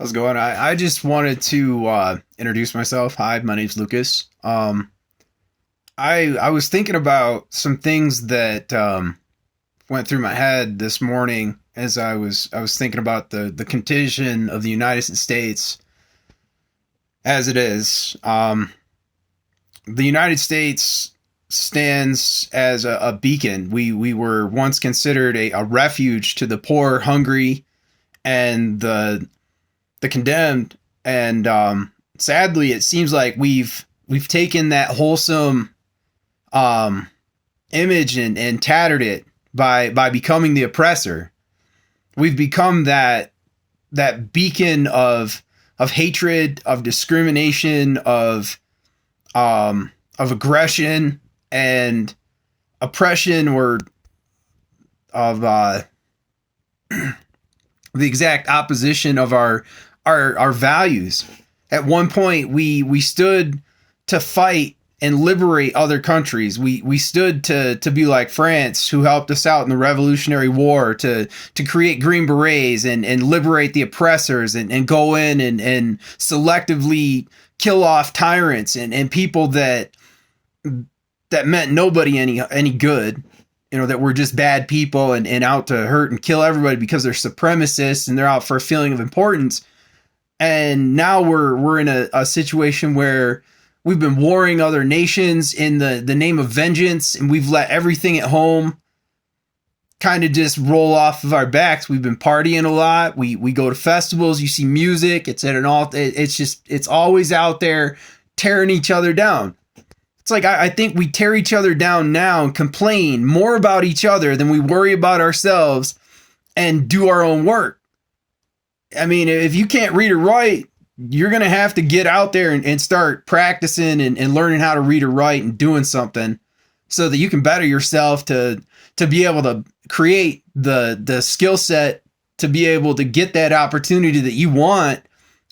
How's it going? I just wanted to introduce myself. Hi, my name's Lucas. I was thinking about some things that went through my head this morning as I was thinking about the condition of the United States as it is. The United States stands as a beacon. We were once considered a refuge to the poor, hungry, and the condemned, and sadly, it seems like we've taken that wholesome image and tattered it by becoming the oppressor. We've become that beacon of hatred, of discrimination, of aggression and oppression, or of the exact opposition of our values. At one point, we stood to fight and liberate other countries. We stood to be like France, who helped us out in the Revolutionary War to create Green Berets and liberate the oppressors and go in and selectively kill off tyrants and people that meant nobody any good. You know, that we're just bad people and out to hurt and kill everybody because they're supremacists and they're out for a feeling of importance. And now we're in a situation where we've been warring other nations in the name of vengeance, and we've let everything at home kind of just roll off of our backs. We've been partying a lot. We go to festivals, you see music, it's at an it's always out there tearing each other down. It's like I think we tear each other down now and complain more about each other than we worry about ourselves and do our own work. I mean, if you can't read or write, you're going to have to get out there and start practicing and learning how to read or write and doing something so that you can better yourself to be able to create the skill set to be able to get that opportunity that you want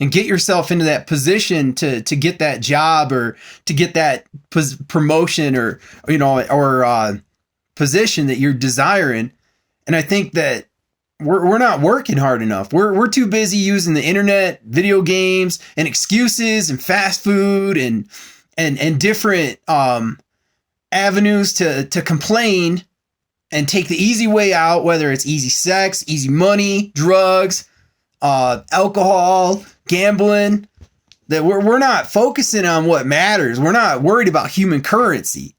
and get yourself into that position to get that job or to get that promotion or position that you're desiring. And I think that we're not working hard enough. We're too busy using the internet, video games, and excuses and fast food and different avenues to complain and take the easy way out, whether it's easy sex, easy money, drugs, alcohol, gambling. That we're not focusing on what matters. We're not worried about human currency.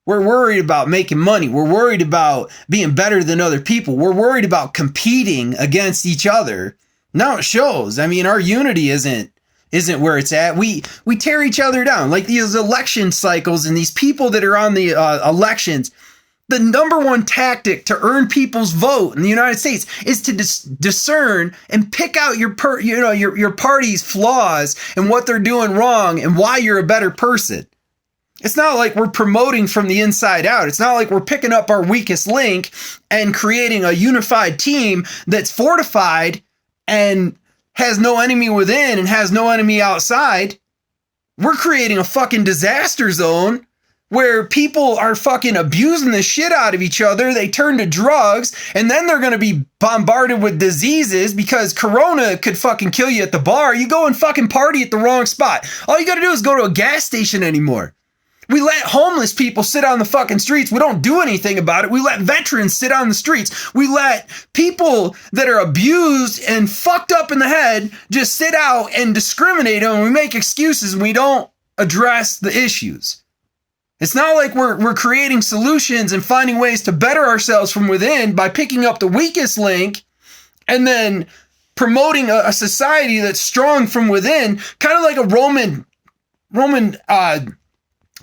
We're worried about making money. We're worried about being better than other people. We're worried about competing against each other. Now it shows. I mean, our unity isn't where it's at. We tear each other down. Like these election cycles and these people that are on the elections. The number one tactic to earn people's vote in the United States is to discern and pick out your party's flaws and what they're doing wrong and why you're a better person. It's not like we're promoting from the inside out. It's not like we're picking up our weakest link and creating a unified team that's fortified and has no enemy within and has no enemy outside. We're creating a fucking disaster zone where people are fucking abusing the shit out of each other. They turn to drugs, and then they're going to be bombarded with diseases because Corona could fucking kill you at the bar. You go and fucking party at the wrong spot. All you got to do is go to a gas station anymore. We let homeless people sit on the fucking streets. We don't do anything about it. We let veterans sit on the streets. We let people that are abused and fucked up in the head just sit out and discriminate them. And we make excuses and we don't address the issues. It's not like we're creating solutions and finding ways to better ourselves from within by picking up the weakest link and then promoting a society that's strong from within, kind of like a Roman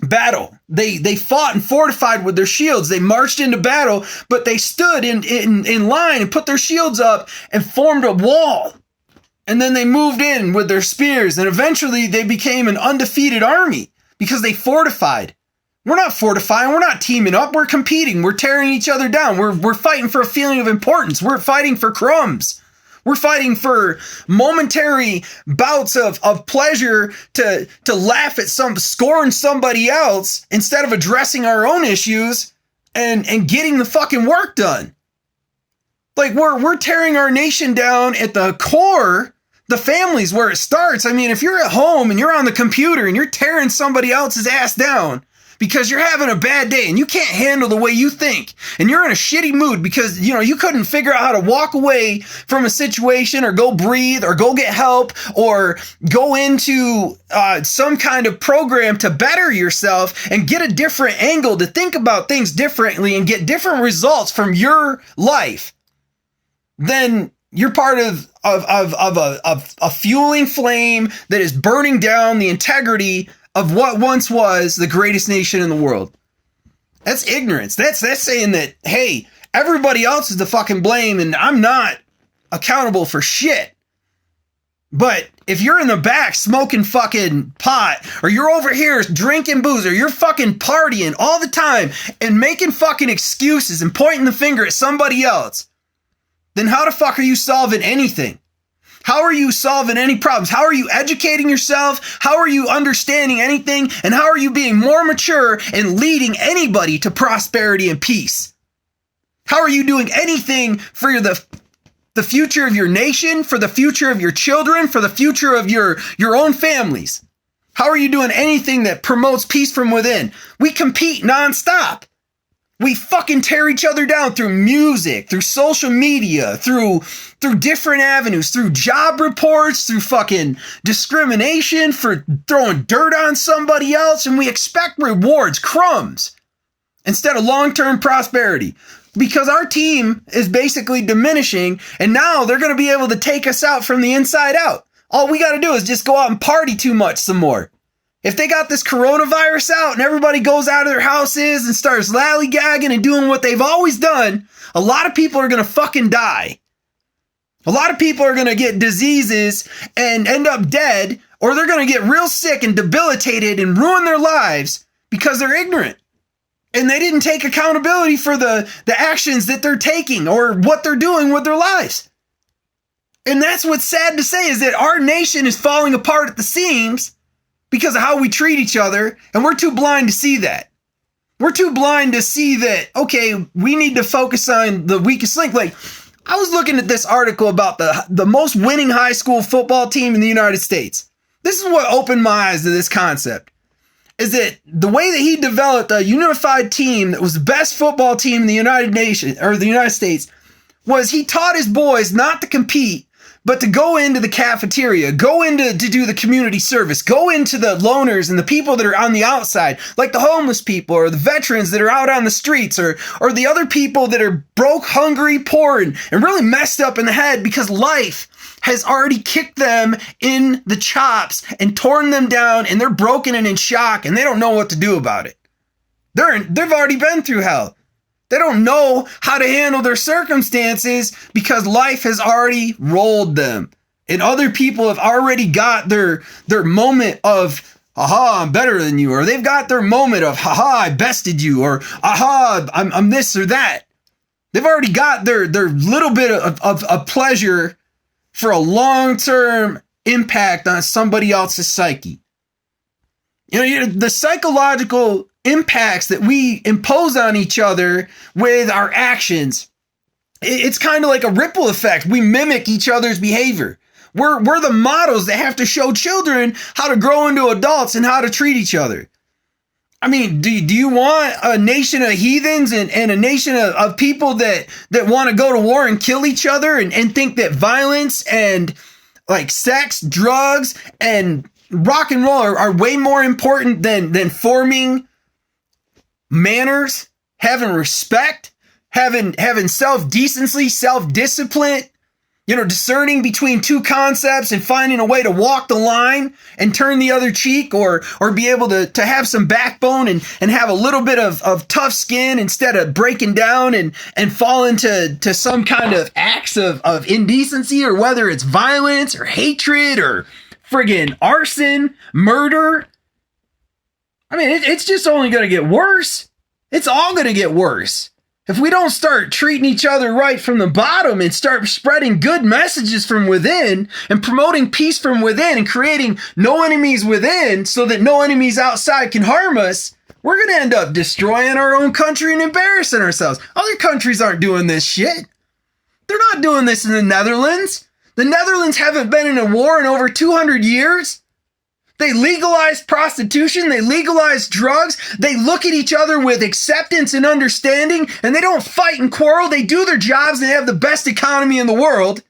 battle. They fought and fortified with their shields. They marched into battle, but they stood in line and put their shields up and formed a wall. And then they moved in with their spears, and eventually they became an undefeated army because they fortified. We're not fortifying. We're not teaming up. We're competing. We're tearing each other down. We're fighting for a feeling of importance. We're fighting for crumbs. We're fighting for momentary bouts of pleasure to laugh at scorn somebody else instead of addressing our own issues and getting the fucking work done. Like we're tearing our nation down at the core the family's where it starts. I mean, if you're at home and you're on the computer and you're tearing somebody else's ass down because you're having a bad day and you can't handle the way you think and you're in a shitty mood because, you know, you couldn't figure out how to walk away from a situation or go breathe or go get help or go into some kind of program to better yourself and get a different angle to think about things differently and get different results from your life, then you're part of a fueling flame that is burning down the integrity of what once was the greatest nation in the world. That's ignorance. That's saying that, hey, everybody else is the fucking blame and I'm not accountable for shit. But if you're in the back smoking fucking pot, or you're over here drinking booze, or you're fucking partying all the time and making fucking excuses and pointing the finger at somebody else, then how the fuck are you solving anything? How are you solving any problems? How are you educating yourself? How are you understanding anything? And how are you being more mature and leading anybody to prosperity and peace? How are you doing anything for the future of your nation, for the future of your children, for the future of your own families? How are you doing anything that promotes peace from within? We compete nonstop. We fucking tear each other down through music, through social media, through different avenues, through job reports, through fucking discrimination, for throwing dirt on somebody else, and we expect rewards, crumbs, instead of long-term prosperity. Because our team is basically diminishing, and now they're going to be able to take us out from the inside out. All we got to do is just go out and party too much some more. If they got this coronavirus out and everybody goes out of their houses and starts lollygagging and doing what they've always done, a lot of people are going to fucking die. A lot of people are going to get diseases and end up dead, or they're going to get real sick and debilitated and ruin their lives because they're ignorant. And they didn't take accountability for the actions that they're taking or what they're doing with their lives. And that's what's sad to say, is that our nation is falling apart at the seams because of how we treat each other, and we're too blind to see that. We're too blind to see that, okay, we need to focus on the weakest link. Like, I was looking at this article about the most winning high school football team in the United States. This is what opened my eyes to this concept, is that the way that he developed a unified team that was the best football team in the United States was he taught his boys not to compete, but to go into the cafeteria, go into to do the community service, go into the loners and the people that are on the outside, like the homeless people or the veterans that are out on the streets, or the other people that are broke, hungry, poor, and really messed up in the head because life has already kicked them in the chops and torn them down, and they're broken and in shock, and they don't know what to do about it. They've already been through hell. They don't know how to handle their circumstances because life has already rolled them. And other people have already got their moment of, aha, I'm better than you. Or they've got their moment of, haha, I bested you. Or, aha, I'm this or that. They've already got their little bit of pleasure for a long-term impact on somebody else's psyche. You know, the psychological impacts that we impose on each other with our actions, it's kind of like a ripple effect. We mimic each other's behavior. We're the models that have to show children how to grow into adults and how to treat each other. I mean, do you want a nation of heathens and a nation of people that want to go to war and kill each other and think that violence and like sex, drugs, and rock and roll are way more important than forming manners, having respect, having self-decency, self-discipline, discerning between two concepts and finding a way to walk the line and turn the other cheek, or be able to have some backbone and have a little bit of tough skin instead of breaking down and fall into some kind of acts of indecency, or whether it's violence or hatred or friggin' arson, murder. I mean, it's just only going to get worse. It's all going to get worse. If we don't start treating each other right from the bottom and start spreading good messages from within and promoting peace from within and creating no enemies within so that no enemies outside can harm us, we're going to end up destroying our own country and embarrassing ourselves. Other countries aren't doing this shit. They're not doing this in the Netherlands. The Netherlands haven't been in a war in over 200 years. They legalized prostitution. They legalized drugs. They look at each other with acceptance and understanding, and they don't fight and quarrel. They do their jobs. They have the best economy in the world.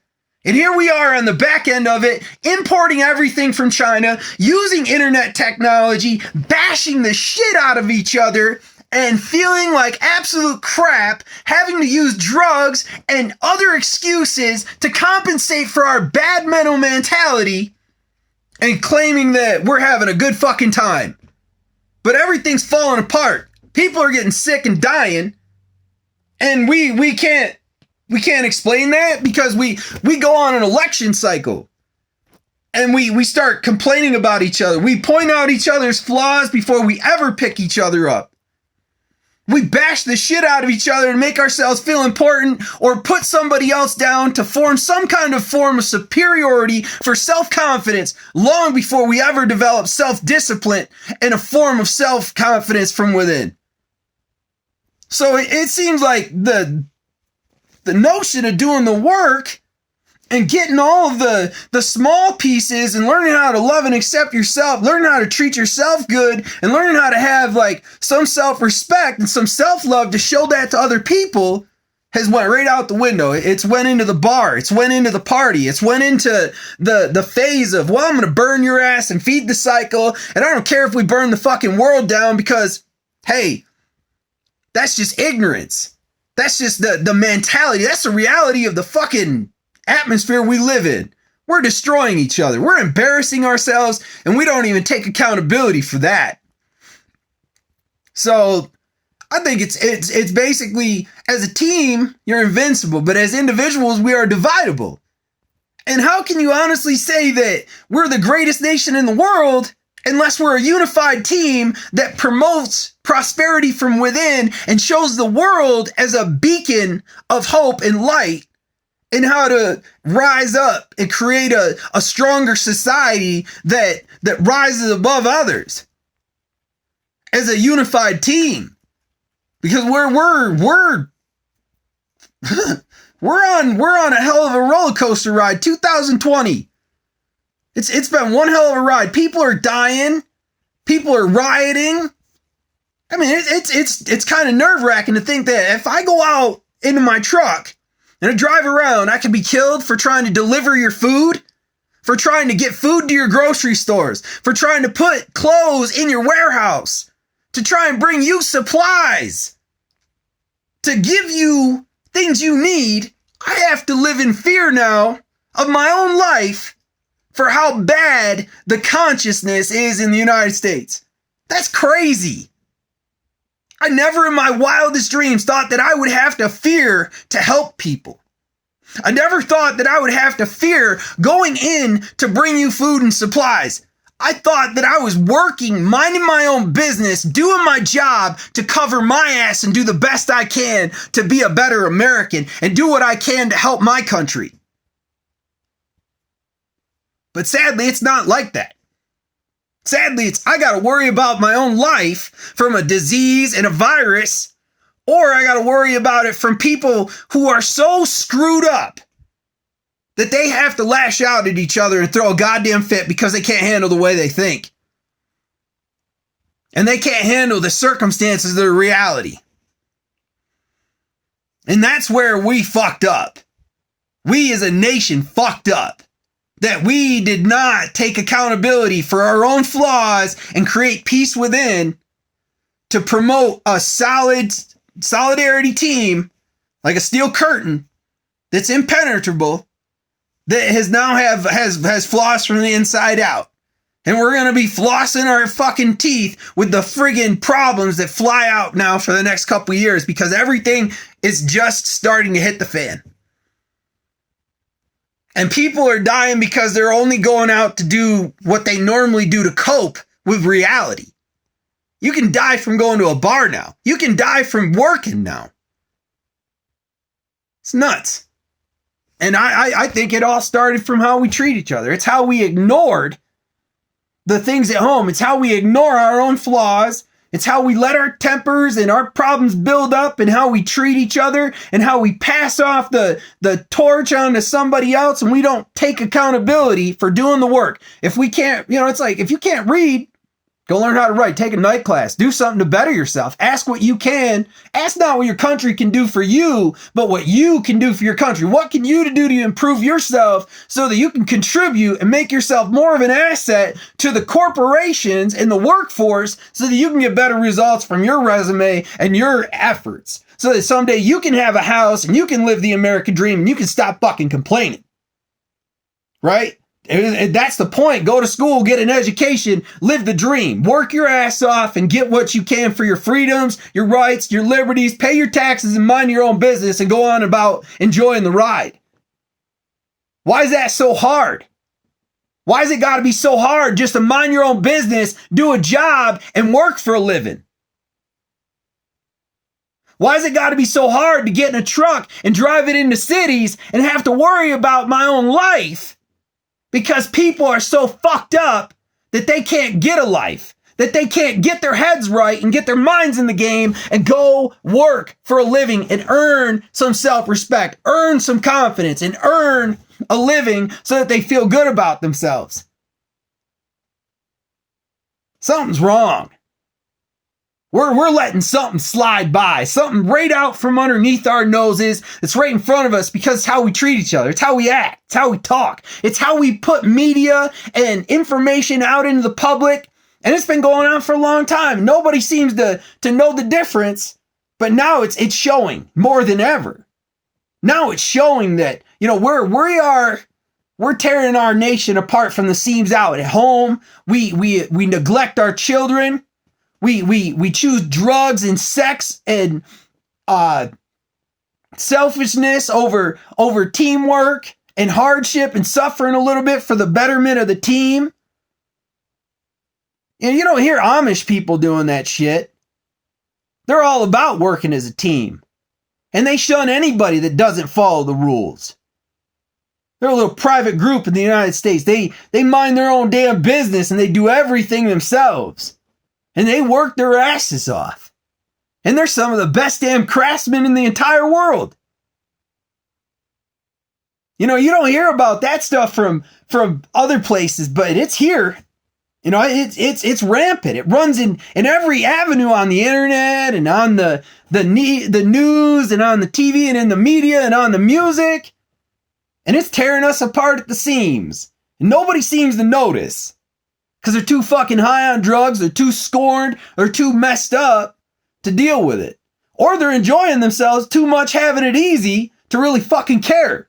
And here we are on the back end of it, importing everything from China, using internet technology, bashing the shit out of each other, and feeling like absolute crap, having to use drugs and other excuses to compensate for our bad mental mentality, and claiming that we're having a good fucking time. But everything's falling apart. People are getting sick and dying, and we can't explain that because we go on an election cycle. And we start complaining about each other. We point out each other's flaws before we ever pick each other up. We bash the shit out of each other and make ourselves feel important or put somebody else down to form some kind of form of superiority for self-confidence long before we ever develop self-discipline and a form of self-confidence from within. So it seems like the notion of doing the work and getting all of the small pieces and learning how to love and accept yourself, learning how to treat yourself good, and learning how to have like some self-respect and some self-love to show that to other people has went right out the window. It's went into the bar. It's went into the party. It's went into the phase of, well, I'm going to burn your ass and feed the cycle. And I don't care if we burn the fucking world down because, hey, that's just ignorance. That's just the mentality. That's the reality of the fucking atmosphere we live in. We're destroying each other. We're embarrassing ourselves, and we don't even take accountability for that. So I think it's basically, as a team, you're invincible, but as individuals, we are dividable. And how can you honestly say that we're the greatest nation in the world unless we're a unified team that promotes prosperity from within and shows the world as a beacon of hope and light and how to rise up and create a stronger society that rises above others as a unified team? Because we're on a hell of a roller coaster ride. 2020. It's been one hell of a ride. People are dying. People are rioting. I mean, it's kind of nerve-wracking to think that if I go out into my truck and I drive around, I could be killed for trying to deliver your food, for trying to get food to your grocery stores, for trying to put clothes in your warehouse, to try and bring you supplies, to give you things you need. I have to live in fear now of my own life for how bad the consciousness is in the United States. That's crazy. I never in my wildest dreams thought that I would have to fear to help people. I never thought that I would have to fear going in to bring you food and supplies. I thought that I was working, minding my own business, doing my job to cover my ass and do the best I can to be a better American and do what I can to help my country. But sadly, it's not like that. Sadly, I got to worry about my own life from a disease and a virus, or I got to worry about it from people who are so screwed up that they have to lash out at each other and throw a goddamn fit because they can't handle the way they think. And they can't handle the circumstances of the reality. And that's where we fucked up. We as a nation fucked up. That we did not take accountability for our own flaws and create peace within to promote a solidarity team like a steel curtain that's impenetrable, that has flaws from the inside out. And we're going to be flossing our fucking teeth with the friggin' problems that fly out now for the next couple years because everything is just starting to hit the fan. And people are dying because they're only going out to do what they normally do to cope with reality. You can die from going to a bar now. You can die from working now. It's nuts. And I think it all started from how we treat each other. It's how we ignored the things at home. It's how we ignore our own flaws It's how we let our tempers and our problems build up, and how we treat each other, and how we pass off the torch onto somebody else, and we don't take accountability for doing the work. If we can't, it's like, if you can't read, go learn how to write, take a night class, do something to better yourself. Ask what you can. Ask not what your country can do for you, but what you can do for your country. What can you do to improve yourself so that you can contribute and make yourself more of an asset to the corporations and the workforce, so that you can get better results from your resume and your efforts, so that someday you can have a house and you can live the American dream and you can stop fucking complaining. Right? And that's the point. Go to school, get an education, live the dream, work your ass off and get what you can for your freedoms, your rights, your liberties, pay your taxes and mind your own business and go on about enjoying the ride. Why is that so hard? Why has it got to be so hard just to mind your own business, do a job and work for a living? Why has it got to be so hard to get in a truck and drive it into cities and have to worry about my own life? Because people are so fucked up that they can't get a life, that they can't get their heads right and get their minds in the game and go work for a living and earn some self-respect, earn some confidence, and earn a living so that they feel good about themselves. Something's wrong. We're letting something slide by, something right out from underneath our noses. It's right in front of us because it's how we treat each other. It's how we act. It's how we talk. It's how we put media and information out into the public. And it's been going on for a long time. Nobody seems to know the difference, but now it's showing more than ever. Now it's showing that, we're tearing our nation apart from the seams out. At home, we neglect our children. We choose drugs and sex and selfishness over teamwork and hardship and suffering a little bit for the betterment of the team. And you don't hear Amish people doing that shit. They're all about working as a team. And they shun anybody that doesn't follow the rules. They're a little private group in the United States. They mind their own damn business and they do everything themselves. And they work their asses off. And they're some of the best damn craftsmen in the entire world. You don't hear about that stuff from other places, but it's here. It's rampant. It runs in every avenue on the internet and on the news and on the TV and in the media and on the music. And it's tearing us apart at the seams. And nobody seems to notice. Because they're too fucking high on drugs, they're too scorned, they're too messed up to deal with it. Or they're enjoying themselves too much, having it easy to really fucking care.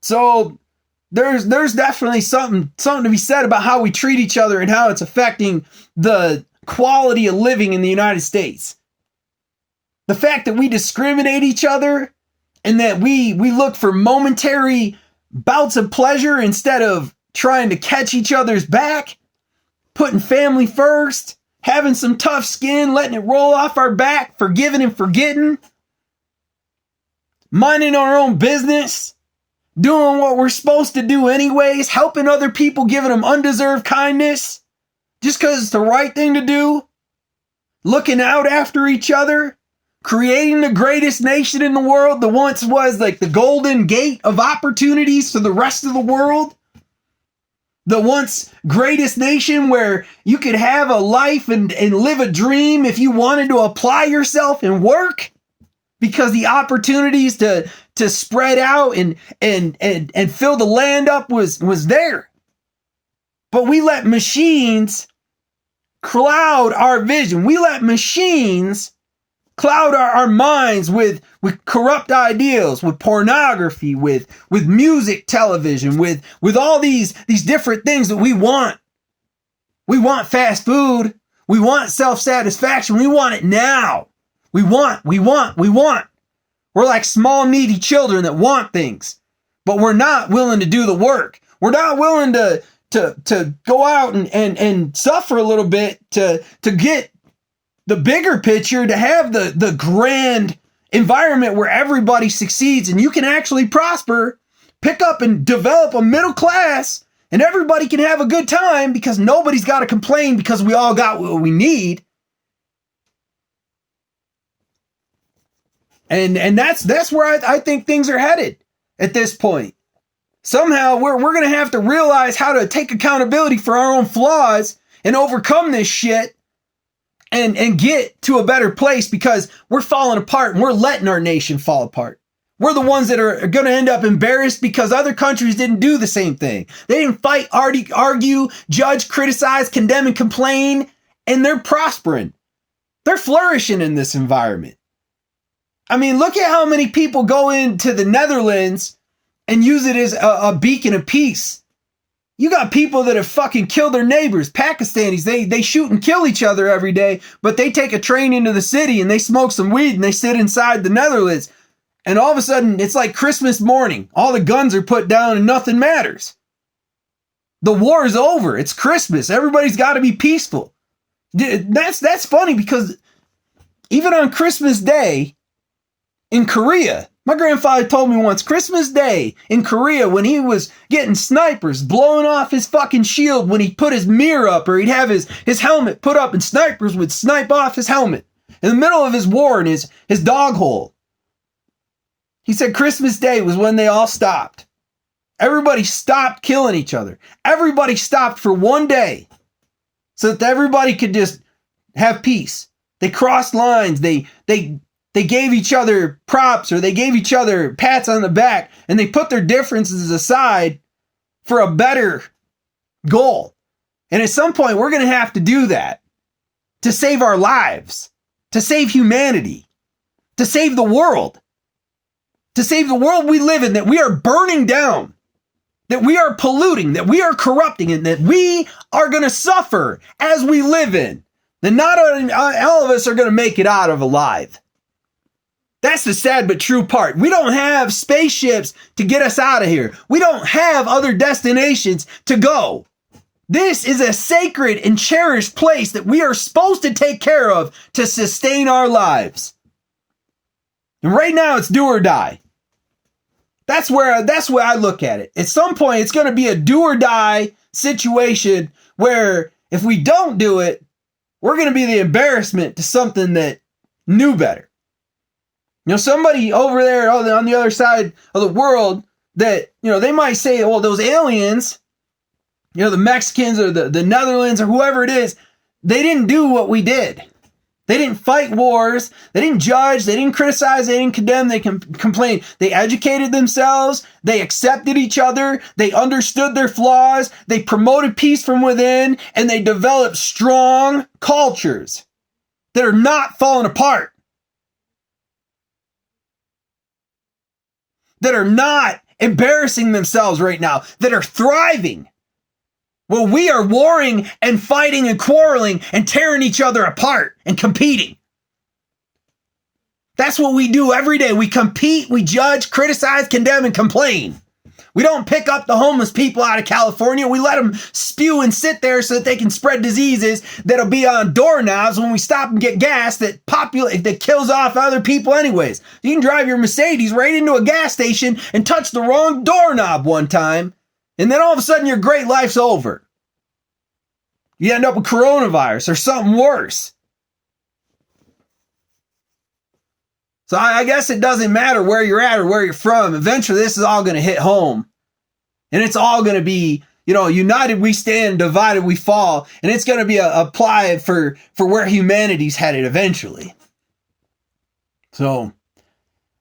So there's definitely something to be said about how we treat each other and how it's affecting the quality of living in the United States. The fact that we discriminate each other and that we look for momentary bouts of pleasure instead of trying to catch each other's back, putting family first, having some tough skin, letting it roll off our back, forgiving and forgetting, minding our own business, doing what we're supposed to do anyways, helping other people, giving them undeserved kindness, just because it's the right thing to do, looking out after each other, creating the greatest nation in the world that once was like the golden gate of opportunities for the rest of the world. The once greatest nation where you could have a life and live a dream if you wanted to apply yourself and work, because the opportunities to spread out and fill the land up was there. But we let machines cloud our vision. We let machines cloud our minds with corrupt ideals, with pornography, with music, television, with all these different things that we want. We want fast food. We want self-satisfaction. We want it now. We want. We're like small, needy children that want things, but we're not willing to do the work. We're not willing to go out and suffer a little bit to get the bigger picture, to have the grand environment where everybody succeeds and you can actually prosper, pick up and develop a middle class and everybody can have a good time because nobody's got to complain because we all got what we need. And that's where I think things are headed at this point. Somehow we're going to have to realize how to take accountability for our own flaws and overcome this shit and get to a better place, because we're falling apart and we're letting our nation fall apart. We're the ones that are going to end up embarrassed because other countries didn't do the same thing. They didn't fight, argue, judge, criticize, condemn, and complain, and they're prospering. They're flourishing in this environment. I mean, look at how many people go into the Netherlands and use it as a beacon of peace. You got people that have fucking killed their neighbors. Pakistanis, they shoot and kill each other every day, but they take a train into the city and they smoke some weed and they sit inside the Netherlands. And all of a sudden, it's like Christmas morning. All the guns are put down and nothing matters. The war is over. It's Christmas. Everybody's got to be peaceful. That's funny, because even on Christmas Day in Korea, my grandfather told me once, Christmas Day in Korea, when he was getting snipers blowing off his fucking shield when he put his mirror up, or he'd have his helmet put up and snipers would snipe off his helmet in the middle of his war in his dog hole. He said Christmas Day was when they all stopped. Everybody stopped killing each other. Everybody stopped for one day so that everybody could just have peace. They crossed lines. They gave each other props, or they gave each other pats on the back, and they put their differences aside for a better goal. And at some point, we're going to have to do that to save our lives, to save humanity, to save the world, to save the world we live in, that we are burning down, that we are polluting, that we are corrupting, and that we are going to suffer as we live in. That not all of us are going to make it out of alive. That's the sad but true part. We don't have spaceships to get us out of here. We don't have other destinations to go. This is a sacred and cherished place that we are supposed to take care of to sustain our lives. And right now it's do or die. That's where I look at it. At some point it's going to be a do or die situation where if we don't do it, we're going to be the embarrassment to something that knew better. You know, somebody over there on the other side of the world that, you know, they might say, well, those aliens, you know, the Mexicans or the Netherlands or whoever it is, they didn't do what we did. They didn't fight wars. They didn't judge. They didn't criticize. They didn't condemn. They complain. They educated themselves. They accepted each other. They understood their flaws. They promoted peace from within, and they developed strong cultures that are not falling apart, that are not embarrassing themselves right now, that are thriving. Well, we are warring and fighting and quarreling and tearing each other apart and competing. That's what we do every day. We compete, we judge, criticize, condemn, and complain. We don't pick up the homeless people out of California. We let them spew and sit there so that they can spread diseases that'll be on doorknobs when we stop and get gas that kills off other people anyways. You can drive your Mercedes right into a gas station and touch the wrong doorknob one time, and then all of a sudden your great life's over. You end up with coronavirus or something worse. So I guess it doesn't matter where you're at or where you're from. Eventually this is all going to hit home. And it's all going to be, you know, united we stand, divided we fall. And it's going to be applied for where humanity's headed eventually. So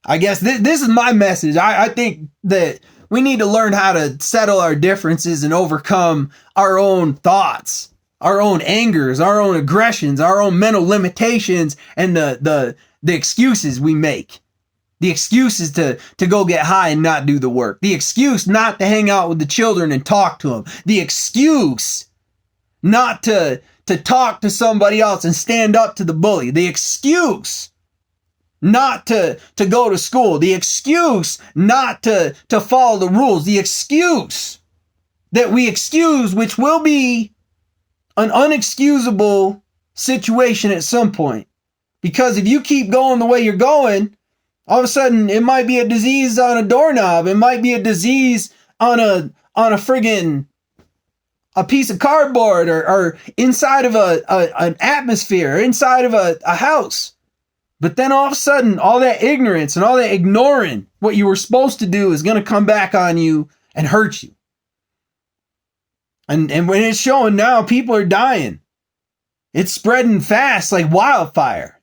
I guess this is my message. I think that we need to learn how to settle our differences and overcome our own thoughts, our own angers, our own aggressions, our own mental limitations, and the excuses we make. The excuses to go get high and not do the work. The excuse not to hang out with the children and talk to them. The excuse not to talk to somebody else and stand up to the bully. The excuse not to go to school. The excuse not to follow the rules. The excuse that we excuse, which will be an unexcusable situation at some point. Because if you keep going the way you're going, all of a sudden it might be a disease on a doorknob. It might be a disease on a friggin' a piece of cardboard or inside of an atmosphere, or inside of a house. But then all of a sudden, all that ignorance and all that ignoring what you were supposed to do is going to come back on you and hurt you. And when it's showing now, people are dying. It's spreading fast like wildfire.